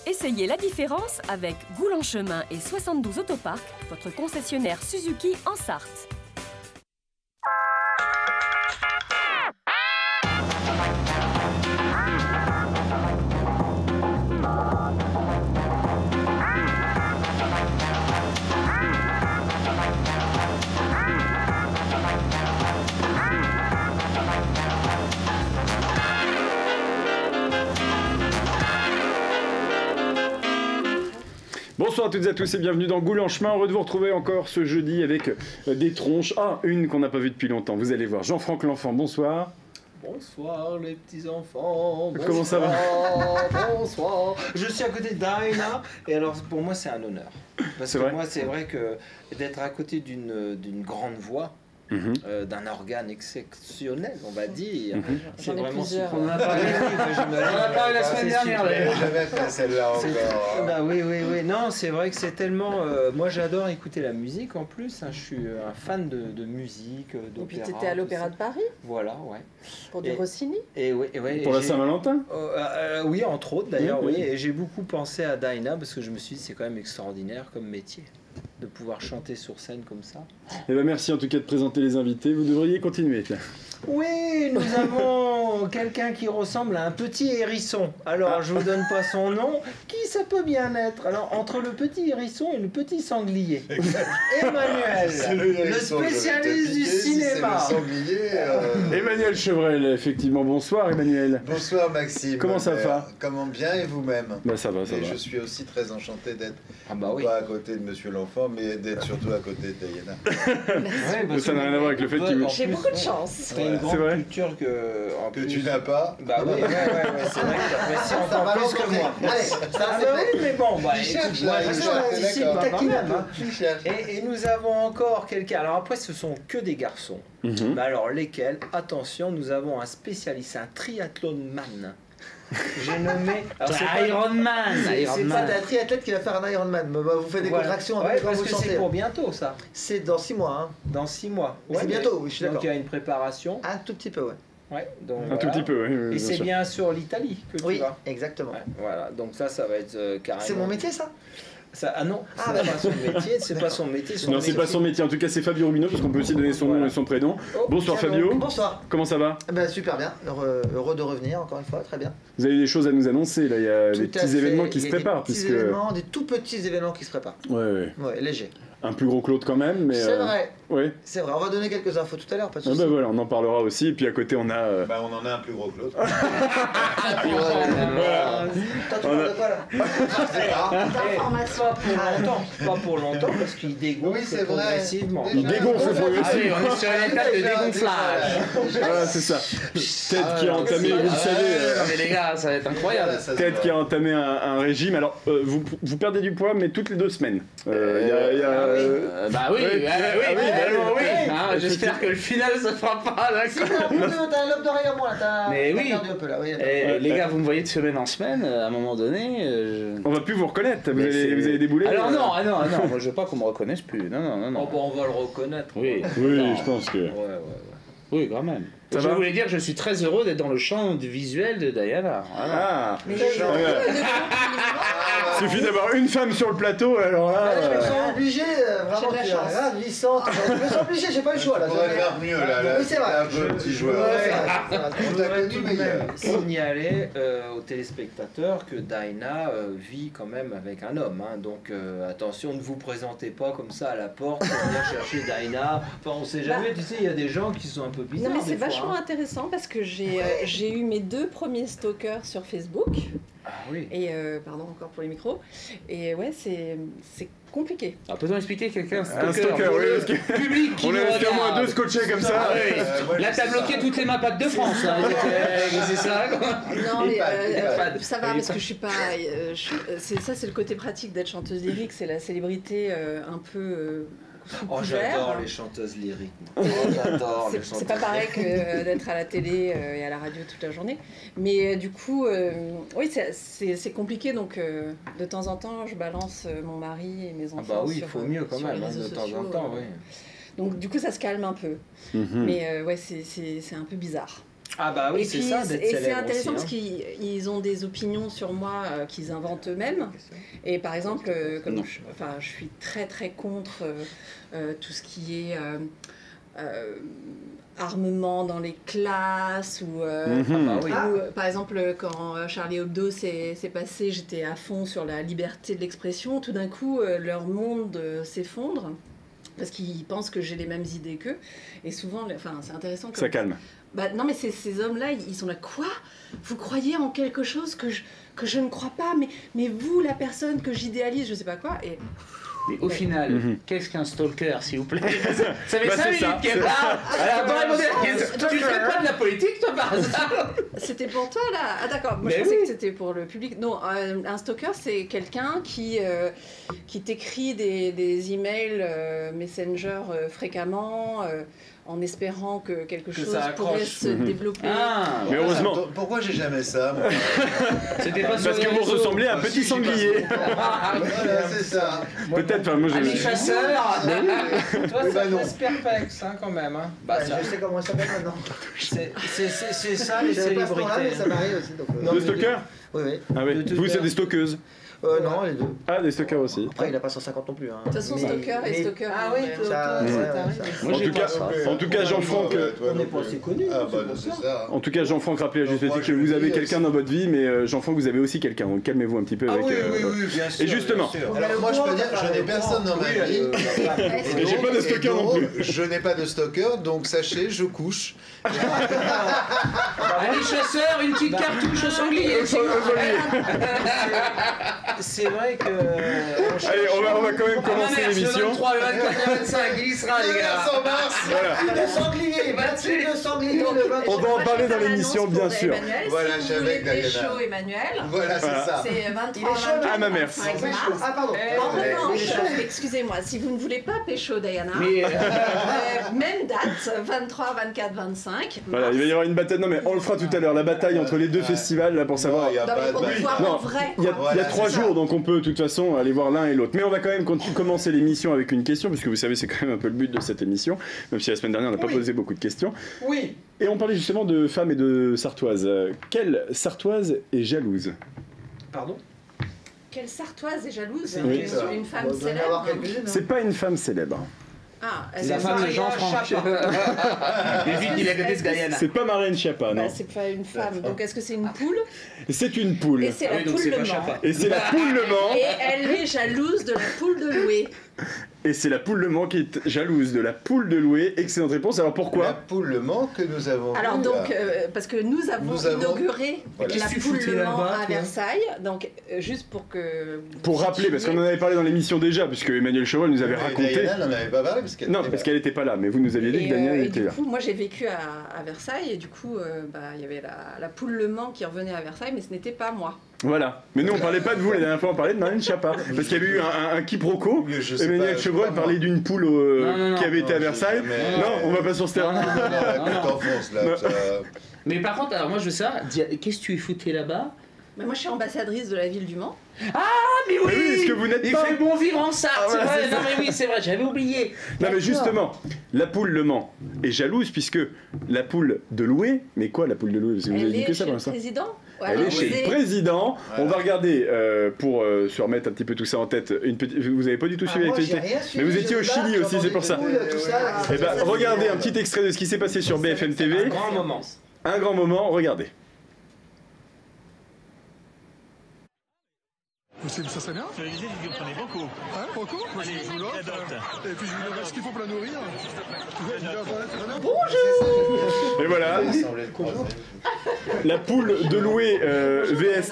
Essayez la différence avec Goulanchemin et 72 Autopark, votre concessionnaire Suzuki en Sarthe. Bonsoir à toutes et à tous et bienvenue dans Goulanchemin. Heureux de vous retrouver encore ce jeudi avec des tronches. Ah, une qu'on n'a pas vue depuis longtemps. Vous allez voir. Jean-Franck L'Enfant, bonsoir. Bonsoir les petits enfants. Bonsoir, comment ça va? Bonsoir. Je suis à côté d'Aina et alors pour moi c'est un honneur. Parce que moi c'est vrai que d'être à côté d'une grande voix, d'un organe exceptionnel, on va dire. C'est vraiment super. On en a parlé la semaine dernière. Je jamais fait celle-là encore. Bah oui. Non, c'est vrai que c'est tellement. Moi, j'adore écouter la musique en plus. Je suis un fan de musique, d'opéra. Et puis, tu étais à l'Opéra de Paris. Voilà, ouais. Pour du Rossini. Pour la Saint-Valentin. Oui, entre autres d'ailleurs. Oui. Et j'ai beaucoup pensé à Daina parce que je me suis dit c'est quand même extraordinaire comme métier de pouvoir chanter sur scène comme ça. Eh ben merci en tout cas de présenter les invités. Vous devriez continuer. Oui, nous avons quelqu'un qui ressemble à un petit hérisson. Alors, je vous donne pas son nom. Qui ça peut bien être? Alors, entre le petit hérisson et le petit sanglier. Emmanuel, le spécialiste du cinéma. Emmanuel Chevrel, effectivement. Bonsoir Emmanuel. Bonsoir Maxime. Comment ça va? Comment bien et vous-même? Bah ça va, ça va. Je suis aussi très enchanté d'être pas à côté de Monsieur l'Enfant, mais d'être surtout à côté de Diana. Ça n'a rien à voir avec le fait que j'ai beaucoup de chance. C'est une grande culture que tu n'as pas. Bah oui, c'est vrai que tu apprécies encore plus que moi. Oui, mais bon, et nous avons encore quelqu'un. Alors après, ce sont que des garçons. Mais alors lesquels? Attention, nous avons un spécialiste, un triathlon-man. J'ai nommé Ironman. C'est pas un triathlète qui va faire un Ironman. Vous faites des contractions avec quand vous chantez. C'est pour bientôt ça. C'est dans 6 mois. Hein. Dans 6 mois. C'est bientôt, oui, je suis d'accord. Donc il y a une préparation. Un tout petit peu, ouais. Donc, un tout petit peu, oui. Et c'est bien sur l'Italie que tu vas. Oui, exactement. Voilà, donc ça va être carrément. C'est mon métier ça? Ah non, c'est pas son métier, c'est pas son métier. Non, c'est pas son métier. En tout cas, c'est Fabio Rubino, parce qu'on peut aussi donner son nom et son prénom. Bonsoir Fabio. Bonsoir. Comment ça va? Super bien. Heureux de revenir encore une fois, très bien. Vous avez des choses à nous annoncer là. Il y a des petits événements qui se préparent. Des tout petits événements qui se préparent. Ouais, léger. Un plus gros que l'autre quand même, mais. C'est vrai. Oui. C'est vrai. On va donner quelques infos tout à l'heure, pas de soucis. Bah voilà, on en parlera aussi. Et puis à côté, on a. On en a un plus gros que l'autre. Toi, tu parles de quoi là? Pas pour longtemps, parce qu'il dégonfle progressivement. Il dégonfle progressivement. On est sur une étape de dégonflage. Voilà, c'est ça. Ted qui a entamé, vous le savez. Mais les gars, ça va être incroyable. Ted qui a entamé un régime. Alors, vous perdez du poids, mais toutes les 2 semaines. Bah oui. J'espère que le final se fera pas là. T'as un lobe d'oreille à moi là. Mais oui. Un peu, là. Les gars, vous me voyez de semaine en semaine, à un moment donné. On va plus vous reconnaître. Vous allez débouler. Alors non, moi je veux pas qu'on me reconnaisse plus. Non. Oh bon, on va le reconnaître. Oui, je pense que. Oui, quand même. Je voulais dire que je suis très heureux d'être dans le champ du visuel de Diana. Voilà. Il suffit d'avoir une femme sur le plateau, alors là. Je me sens obligé, vraiment, tu es ravissante. Je me sens obligé, j'ai pas le choix là. On pourrait faire mieux là. Oui, c'est vrai. Un peu petit joueur. On devrait tout de même signaler aux téléspectateurs que Daina vit quand même avec un homme. Donc attention, ne vous présentez pas comme ça à la porte pour venir chercher Daina. Enfin, on sait jamais, tu sais, il y a des gens qui sont un peu bizarres. Non, mais c'est vachement intéressant parce que j'ai eu mes 2 premiers stalkers sur Facebook. Ah oui. Et pardon encore pour les micros. Et ouais, c'est compliqué. Alors peut-on expliquer quelqu'un un stalker, oui, parce que public qui on nous est regarde. au moins 2 scotchés comme ça. Là t'as bloqué toutes les mappades de France. C'est ça. Non mais ça va parce que je suis pas. C'est le côté pratique d'être chanteuse lyrique, c'est la célébrité un peu. J'adore les chanteuses lyriques. J'adore les chanteuses. C'est pas pareil que d'être à la télé et à la radio toute la journée. Mais du coup, oui, c'est compliqué. Donc, de temps en temps, je balance mon mari et mes enfants. Ah bah oui, il faut mieux quand même, de temps en temps, oui. Donc, du coup, ça se calme un peu. Mais ouais, c'est un peu bizarre. Ah bah oui, c'est ça, d'être célèbre. Et c'est intéressant aussi, parce qu'ils ont des opinions sur moi qu'ils inventent eux-mêmes. Et par exemple, comme je suis très très contre tout ce qui est armement dans les classes ou par exemple quand Charlie Hebdo s'est passé, j'étais à fond sur la liberté de l'expression. Tout d'un coup, leur monde s'effondre parce qu'ils pensent que j'ai les mêmes idées qu'eux. Et souvent, c'est intéressant. Ça calme. Non, mais ces hommes-là, ils sont là. Quoi ? Vous croyez en quelque chose que je ne crois pas, mais vous, la personne que j'idéalise, je sais pas quoi. Et... Mais au final, qu'est-ce qu'un stalker, s'il vous plaît? Ça fait 5 minutes qu'elle parle. Tu ne fais pas de la politique, toi, par hasard? C'était pour toi, là? Ah, d'accord. Moi, je pensais que c'était pour le public. Non, un stalker, c'est quelqu'un qui t'écrit des emails Messenger fréquemment, en espérant que quelque chose pourrait se développer. Ah, mais heureusement. Pourquoi j'ai jamais ça, moi? C'était pas parce que vous ressemblez à un petit sanglier. Voilà, c'est ça. Peut-être, enfin, moi, Ami chasseur. Toi, ça reste perplexe, hein, quand même. Hein. Bah, je sais comment ça s'appelle maintenant. C'est ça, les célébrités. Ça m'arrive aussi. Le stalker? Oui, oui. Ah oui. Vous, c'est des stalkeuses? Non, les deux. Ah, des stalkers aussi. Après, il n'a pas 150 non plus. Hein. De toute façon, stalker et stalker. Ah oui, En tout cas, Jean-Franck. On n'est pas assez connus. Ah bah non, c'est ça. En tout cas, Jean-Franck rappelait à juste titre que vous avez quelqu'un dans votre vie, mais Jean-Franck, vous avez aussi quelqu'un. Donc calmez-vous un petit peu avec. Oui, bien sûr. Et justement. Alors moi, je peux dire, je n'ai personne dans ma vie. Et j'ai pas de stalker non plus. Je n'ai pas de stalker, donc sachez, je couche. Allez, chasseur, une petite cartouche au sanglier. C'est vrai que. Allez, on va quand même commencer l'émission. Le 23, le 24, le 25, il y sera, les gars. 500 mars. Voilà. De sanglier, 28 de sanglier, le 23. On va en parler dans l'émission, bien sûr. Voilà, si j'ai vous voulez avec Diana. pécho Emmanuel, Voilà, c'est ça. c'est 23 Ah, ma mère. Ah, pardon. En revanche, excusez-moi, si vous ne voulez pas pécho Diana, Mais même date, 23, 24, 25. Voilà, il va y avoir une bataille. Non, mais on le fera tout à l'heure. La bataille entre les deux festivals, là, pour savoir. Non, il y a Non, mais pas pour de- nous voir en vrai. Il y a Voilà, 3 c'est ça. jours, donc on peut de toute façon aller voir l'un et l'autre. Mais on va quand même commencer l'émission avec une question, puisque vous savez, c'est quand même un peu le but de cette émission, même si la semaine dernière on n'a pas posé beaucoup de questions. Oui. Et on parlait justement de femmes et de sartoises. Quelle sartoise est jalouse? Pardon? Quelle sartoise est jalouse? Oui. Une femme Bon, il doit y en avoir célèbre. quelques-unes, hein. C'est pas une femme célèbre. Ah, c'est la femme de Maria Jean-Franck. Chapa. Et vite, il a gagné ce Guyana. C'est pas Marlène Schiappa, non. Bah, c'est pas une femme. Donc est-ce que c'est une poule? C'est une poule. Et c'est Ah la oui, donc poule c'est Le pas Mans. Chapa. Et c'est la poule Le Mans. Et elle est jalouse de la poule de Loué. Et c'est la poule Le Mans qui est jalouse de la poule de Loué. Excellente réponse. Alors La pourquoi? poule Le Mans que nous avons. Alors vue, donc, là. parce que nous avons inauguré Voilà. la Qu'est-ce que tu poule foutais Le Mans là-bas, à toi Versailles. Donc juste pour que... Pour rappeler, parce qu'on en avait parlé dans l'émission déjà, puisque Emmanuel Chevrol nous avait Mais raconté. Diana n'en avait pas parlé parce qu'elle Non, était parce là. qu'elle n'était pas là, mais vous nous aviez dit que Daniel et était du là. coup, moi j'ai vécu à Versailles et du coup, il y avait la poule Le Mans qui revenait à Versailles, mais ce n'était pas moi. Voilà. Mais nous, on parlait pas de vous la dernière fois, on parlait de Marlène Schiappa. Parce qu'il y avait eu un quiproquo. Je sais Emmanuel pas, Chevrol je sais pas, parlait moi. d'une poule non, qui avait été à non, Versailles. j'ai jamais- Non, on va pas sur ce terrain. Non, la petite enfance, là. ça- Mais par contre, alors moi je veux ça. Qu'est-ce que tu foutais là-bas? Mais moi je suis ambassadrice de la ville du Mans. Ah, mais oui, Mais oui, est-ce que vous n'êtes il pas- fait bon vivre en Sarthe, Ah, voilà, c'est c'est vrai. Non, mais oui, c'est vrai, j'avais oublié. Non, mais D'accord. justement, la poule Le Mans est jalouse puisque la poule de Loué. Mais quoi, la poule de Loué? Parce que vous avez Elle dit que est ça chez pour le l'instant. président. Elle est chez le président. On va regarder, pour se remettre un petit peu tout ça en tête, une petite... vous n'avez pas du tout suivi Moi, j'ai l'actualité. rien suivi, Mais vous je étiez au sais pas, Chili j'ai aussi, c'est entendu pour ça. des poules, tout ça. Eh ben, regardez un petit extrait de ce qui s'est passé sur BFM TV. Un grand moment. Un grand moment, regardez. Ça serait bien. Sur les idées, vous prenez beaucoup. Hein, beaucoup. Moi, je vous l'offre. Et puis, je vous donnerai ce qu'il faut pour la nourrir. Et voilà, Il semblait le croiser. la poule de Loué VS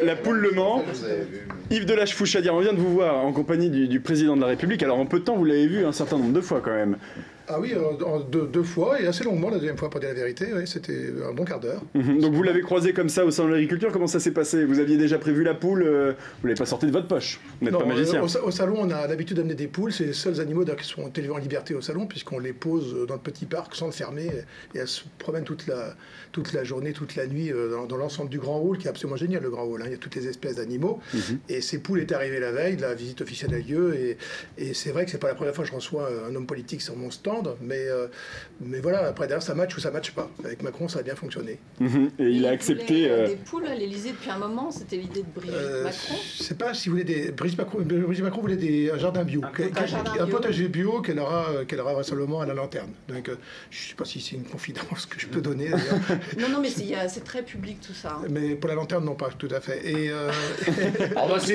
la poule Le Mans. Vous avez vu. Yves Delage-Fouchadière, on vient de vous voir en compagnie du président de la République. Alors en peu de temps, vous l'avez vu un certain nombre de fois quand même. Ah oui, deux fois et assez longuement. La deuxième fois, pour dire la vérité, oui, c'était un bon quart d'heure. Donc vous l'avez croisé comme ça au salon de l'agriculture. Comment ça s'est passé? Vous aviez déjà prévu la poule? Vous l'avez pas sorti de votre poche? Vous n'êtes pas magicien. Au salon, on a l'habitude d'amener des poules. C'est les seuls animaux d'ailleurs, qui sont élevés en liberté au salon, puisqu'on les pose dans le petit parc sans le fermer. Et elles se promènent toute la journée, toute la nuit dans l'ensemble du Grand Hall, qui est absolument génial, le Grand Hall. Hein. Il y a toutes les espèces d'animaux. Et ces poules étaient arrivées la veille, la visite officielle a lieu. Et c'est vrai que c'est pas la première fois que je reçois un homme politique sur mon stand. viande, mais voilà, après derrière ça match ou ça match pas. Avec Macron, ça a bien fonctionné. Et il a accepté... des poules à l'Élysée depuis un moment, c'était l'idée de Brigitte Macron. Je sais pas si vous voulez Brigitte Macron voulait un jardin bio, un potager bio qu'elle aura vraisemblablement à la lanterne. Donc je sais pas si c'est une confidence que je peux donner d'ailleurs. Non, mais c'est très public tout ça. Hein. Mais pour la lanterne, non pas tout à fait. Et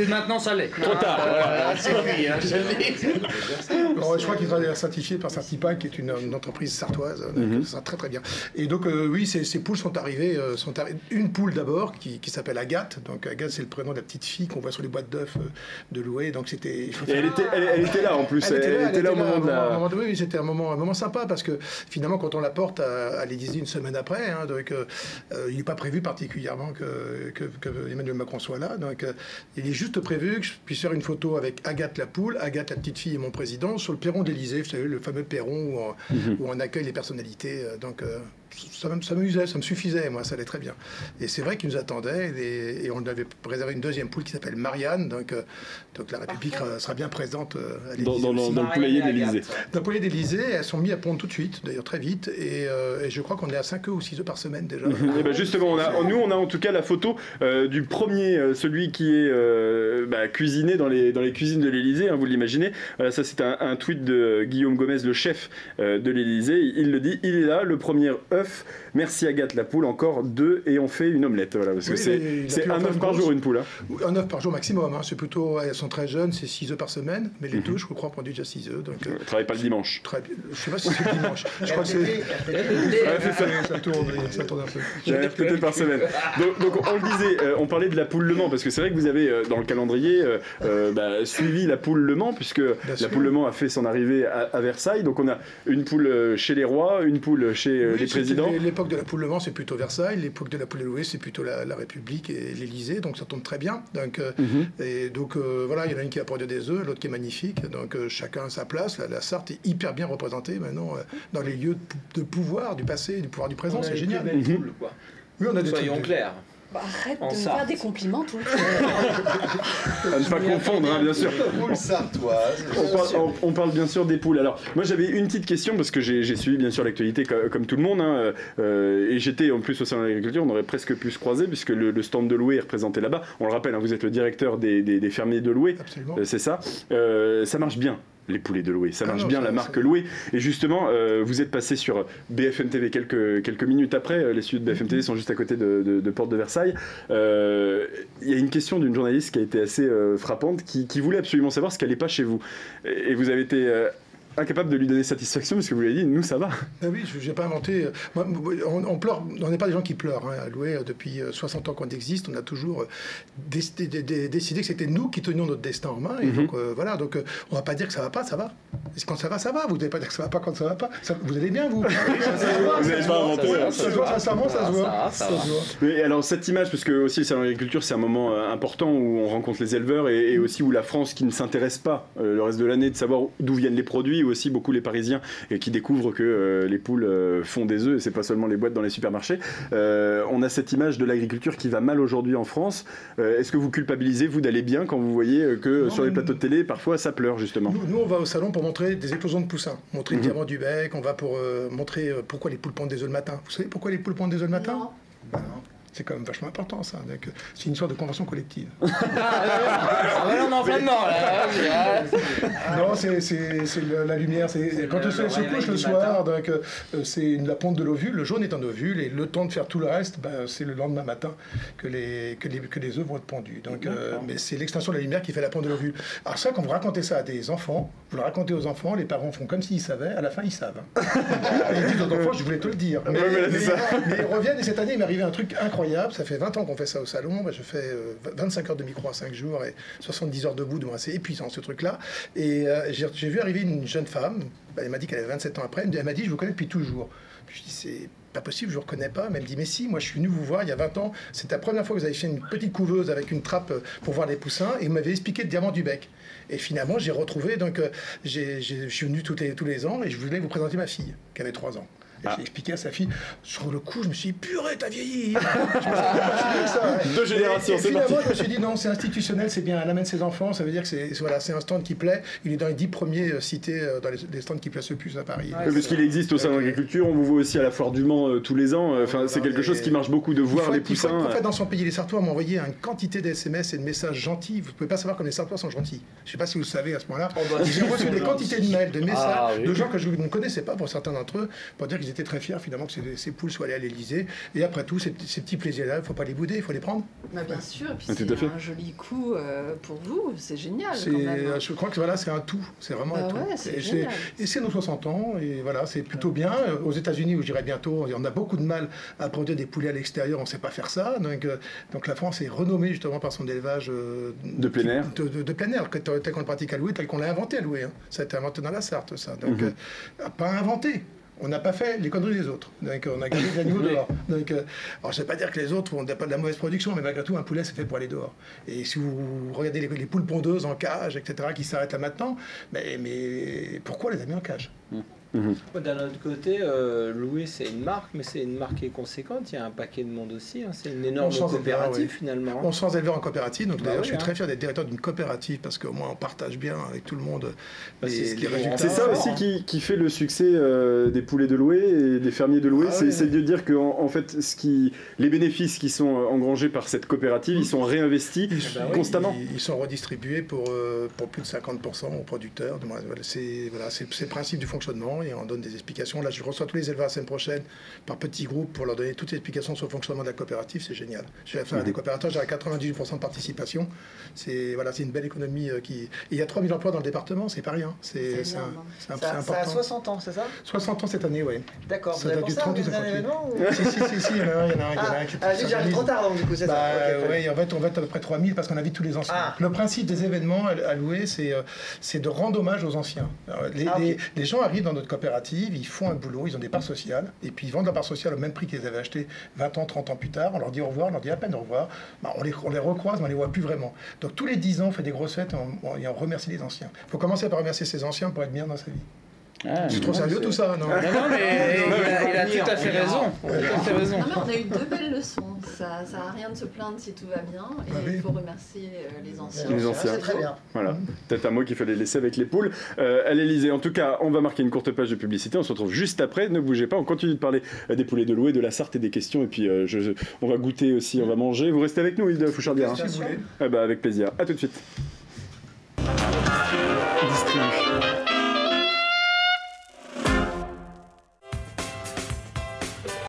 maintenant ça l'est. Trop tard. Voilà, c'est lui, hein, je le dis. Je crois qu'il sera d'ailleurs certifié par Certipack, qui est une entreprise sartoise. Ça sera très très bien. Et donc oui, ces poules sont arrivées. Une poule d'abord qui s'appelle Agathe. Donc Agathe, c'est le prénom de la petite fille qu'on voit sur les boîtes d'œufs de Loué. Donc c'était. Elle était là en plus. Elle était là au moment de la. Oui, c'était un moment sympa parce que finalement, quand on la porte à l'Élysée une semaine après, hein, donc il n'est pas prévu particulièrement que Emmanuel Macron soit là. Donc il est juste prévu que je puisse faire une photo avec Agathe la poule, Agathe la petite fille et mon président sur le perron de l'Élysée. Vous savez, le fameux perron où on accueille les personnalités. Donc ça m'amusait, ça me suffisait, moi, ça allait très bien. Et c'est vrai qu'ils nous attendaient et on avait réservé une deuxième poule qui s'appelle Marianne, donc la République sera bien présente à l'Élysée. Dans le poulailler de l'Élysée. Dans le poulailler de l'Élysée, elles sont mises à pondre tout de suite, d'ailleurs très vite, et je crois qu'on est à 5 œufs ou 6 œufs par semaine déjà. Et ben justement, on a en tout cas la photo du premier, celui qui est cuisiné dans les cuisines de l'Élysée, hein, vous l'imaginez. Ça c'est un tweet de Guillaume Gomez, le chef de l'Élysée. Il le dit, il est là, le premier œuf. Merci Agathe la poule, encore 2 et on fait une omelette. Voilà, parce que c'est un œuf par jour une poule. Hein. Un œuf par jour maximum. Hein. C'est plutôt, elles sont très jeunes, c'est 6 œufs par semaine, mais les deux, je crois, produisent déjà 6 œufs. Donc, ne travaille pas le dimanche. Je ne sais pas si c'est le dimanche. Je crois que ça tourne un peu. Peut-être par semaine. Donc on le disait, on parlait de la poule Le Mans, parce que c'est vrai que vous avez dans le calendrier suivi la poule Le Mans, puisque la poule Le Mans a fait son arrivée à Versailles. Donc on a une poule chez les rois, une poule chez les présidents. L'époque de la poule Le Mans, c'est plutôt Versailles. L'époque de la poule Loué, c'est plutôt la République et l'Élysée. Donc ça tombe très bien. Donc, voilà, il y en a une qui a produit des œufs, l'autre qui est magnifique. Donc chacun a sa place. La Sarthe est hyper bien représentée maintenant dans les lieux de pouvoir du passé, du pouvoir du présent. C'est génial. Poules, quoi. Oui, on a des Soyons clairs. Arrête de me faire des compliments tout le temps. À ne pas confondre, hein, bien sûr. Poule sartoise. On parle bien sûr des poules. Alors, moi j'avais une petite question, parce que j'ai suivi bien sûr l'actualité comme tout le monde, hein, et j'étais en plus au sein de l'agriculture, on aurait presque pu se croiser, puisque le stand de Loué est représenté là-bas. On le rappelle, hein, vous êtes le directeur des fermiers de Loué. C'est ça. Ça marche bien. Les poulets de Loué, ça marche bien, la marque Loué. Et justement, vous êtes passé sur BFM TV quelques minutes après. Les studios de BFM TV sont juste à côté de Porte de Versailles. Il y a une question d'une journaliste qui a été assez frappante, qui voulait absolument savoir ce qui n'allait pas chez vous. Et vous avez été incapable de lui donner satisfaction, parce que vous lui avez dit, nous ça va. Ah oui, je n'ai pas inventé. On pleure, on n'est pas des gens qui pleurent. Hein. À Loué, depuis 60 ans qu'on existe, on a toujours décidé que c'était nous qui tenions notre destin en main. Et donc voilà, donc on ne va pas dire que ça ne va pas, ça va. Et quand ça va, ça va. Vous n'allez pas dire que ça ne va pas quand ça ne va pas. Vous allez bien, vous. Vous n'avez pas inventé. Ça se voit, ça se voit. Mais alors cette image, parce que aussi le salon de l'agriculture, c'est un moment important où on rencontre les éleveurs et aussi où la France, qui ne s'intéresse pas le reste de l'année, de savoir d'où viennent les produits, aussi beaucoup les Parisiens et qui découvrent que les poules font des œufs et c'est pas seulement les boîtes dans les supermarchés. On a cette image de l'agriculture qui va mal aujourd'hui en France. Est-ce que vous culpabilisez, vous, d'aller bien quand vous voyez que sur les plateaux de télé, parfois ça pleure justement? Nous, on va au salon pour montrer des éclosions de poussins, montrer le diamant du bec, on va pour montrer pourquoi les poules pondent des œufs le matin. Vous savez pourquoi les poules pondent des œufs le matin? Non. Ben non. C'est quand même vachement important, ça. C'est une sorte de convention collective. On est en plein dedans, là. Non, c'est la lumière. Quand on se couche le soir, c'est la ponte de l'ovule. Le jaune est un ovule, et le temps de faire tout le reste, c'est le lendemain matin que les œufs vont être pondus. Mais c'est l'extinction de la lumière qui fait la ponte de l'ovule. Alors ça, quand vous racontez ça à des enfants, vous le racontez aux enfants, les parents font comme s'ils savaient, à la fin ils savent. Et ils disent aux enfants, je voulais te le dire. Mais ils reviennent, et cette année, il m'est arrivé un truc incroyable. Ça fait 20 ans qu'on fait ça au salon. Je fais 25 heures de micro à 5 jours et 70 heures debout. Donc c'est épuisant, ce truc-là. Et j'ai vu arriver une jeune femme. Elle m'a dit qu'elle avait 27 ans après. Elle m'a dit, je vous connais depuis toujours. Puis je dis, c'est pas possible, je vous reconnais pas. Mais elle me dit, mais si, moi je suis venu vous voir il y a 20 ans. C'était la première fois que vous avez fait une petite couveuse avec une trappe pour voir les poussins. Et vous m'avez expliqué le diamant du bec. Et finalement, j'ai retrouvé. Donc je suis venu tous les ans et je voulais vous présenter ma fille, qui avait 3 ans. Et j'ai expliqué à sa fille. Sur le coup, je me suis dit, purée, t'as vieilli. Deux générations, c'est parti. Finalement, je me suis dit, non, c'est institutionnel, c'est bien. Elle amène ses enfants, ça veut dire que c'est un stand qui plaît. Il est dans les 10 premiers cités dans les stands qui plaisent le plus à Paris. Ouais, parce qu'il existe au salon d'agriculture, on vous voit aussi à la foire du Mans tous les ans. Enfin, c'est quelque chose qui marche beaucoup de voir les poussins. En fait, dans son pays, les Sartois m'ont envoyé une quantité de SMS et de messages gentils. Vous ne pouvez pas savoir comme les Sartois sont gentils. Je ne sais pas si vous le savez à ce moment-là. J'ai reçu des quantités de mails, de messages de gens que je ne connaissais pas pour certains d'entre eux, pour dire qu'ils étaient très fiers finalement que ces poules soient allées à l'Élysée. Et après tout, ces petits plaisirs-là, il ne faut pas les bouder, il faut les prendre. Bah, bien sûr, et puis c'est un joli coup pour vous, c'est génial. Je crois que voilà, c'est un tout, c'est vraiment un tout. Ouais, et c'est nos 60 ans, et voilà, c'est plutôt bien. Aux États-Unis, où je dirais bientôt, on a beaucoup de mal à produire des poulets à l'extérieur, on ne sait pas faire ça. Donc la France est renommée justement par son élevage de plein air. De plein air, tel qu'on le pratique à Loué, tel qu'on l'a inventé à Loué. Hein. Ça a été inventé dans la Sarthe, ça. Donc, pas inventé. On n'a pas fait les conneries des autres. Donc, on a gardé des animaux dehors. Donc, alors, je ne vais pas dire que les autres font pas de la mauvaise production, mais malgré tout, un poulet, c'est fait pour aller dehors. Et si vous regardez les poules pondeuses en cage, etc., qui s'arrêtent là maintenant, mais pourquoi les a mis en cage? D'un autre côté, Loué, c'est une marque, mais c'est une marque qui est conséquente. Il y a un paquet de monde aussi. Hein. C'est une énorme coopérative, finalement. On se sent élevé en coopérative. Donc, d'ailleurs, je suis très fier d'être directeur d'une coopérative parce qu'au moins, on partage bien avec tout le monde les résultats. C'est ça aussi qui fait le succès des poulets de Loué et des fermiers de Loué. C'est de dire que, en fait, les bénéfices qui sont engrangés par cette coopérative, ils sont réinvestis constamment. Ils sont redistribués pour plus de 50% aux producteurs. C'est le principe du fonctionnement. Et on donne des explications. Là, je reçois tous les éleveurs la semaine prochaine par petits groupes pour leur donner toutes les explications sur le fonctionnement de la coopérative. C'est génial. Je vais faire des coopérateurs, j'ai 98% de participation. C'est une belle économie il y a 3000 emplois dans le département, c'est pas rien. C'est important. Ça a 60 ans, c'est ça? 60 ans cette année, oui. D'accord. Vous avez pensé à un événement Si, il y en a un. J'arrive trop tard, donc du coup, c'est ça. Oui, en fait, on va être à peu près 3000 parce qu'on invite tous les anciens. Le principe des événements à Loué, c'est de rendre hommage aux anciens. Les gens arrivent dans notre coopérative, ils font un boulot, ils ont des parts sociales, et puis ils vendent la part sociale au même prix qu'ils avaient acheté 20 ans, 30 ans plus tard. On leur dit au revoir, on leur dit à peine au revoir. On les recroise, mais on les voit plus vraiment. Donc tous les 10 ans, on fait des grosses fêtes et on remercie les anciens. Il faut commencer par remercier ses anciens pour être bien dans sa vie. C'est trop sérieux tout ça, non? Non, mais il a tout à fait raison. Non, mais on a eu 2 belles leçons. Ça sert à rien de se plaindre si tout va bien. Et il faut remercier les anciens. Les anciens. C'est très bien. Voilà. Peut-être un mot qu'il fallait laisser avec les poules. À l'Élysée, en tout cas, on va marquer une courte page de publicité. On se retrouve juste après. Ne bougez pas. On continue de parler des poulets de Loué, de la Sarthe et des questions. Et puis, on va goûter aussi, on va manger. Vous restez avec nous, Hilda Fouchardière. Si vous voulez. Avec plaisir. À tout de suite.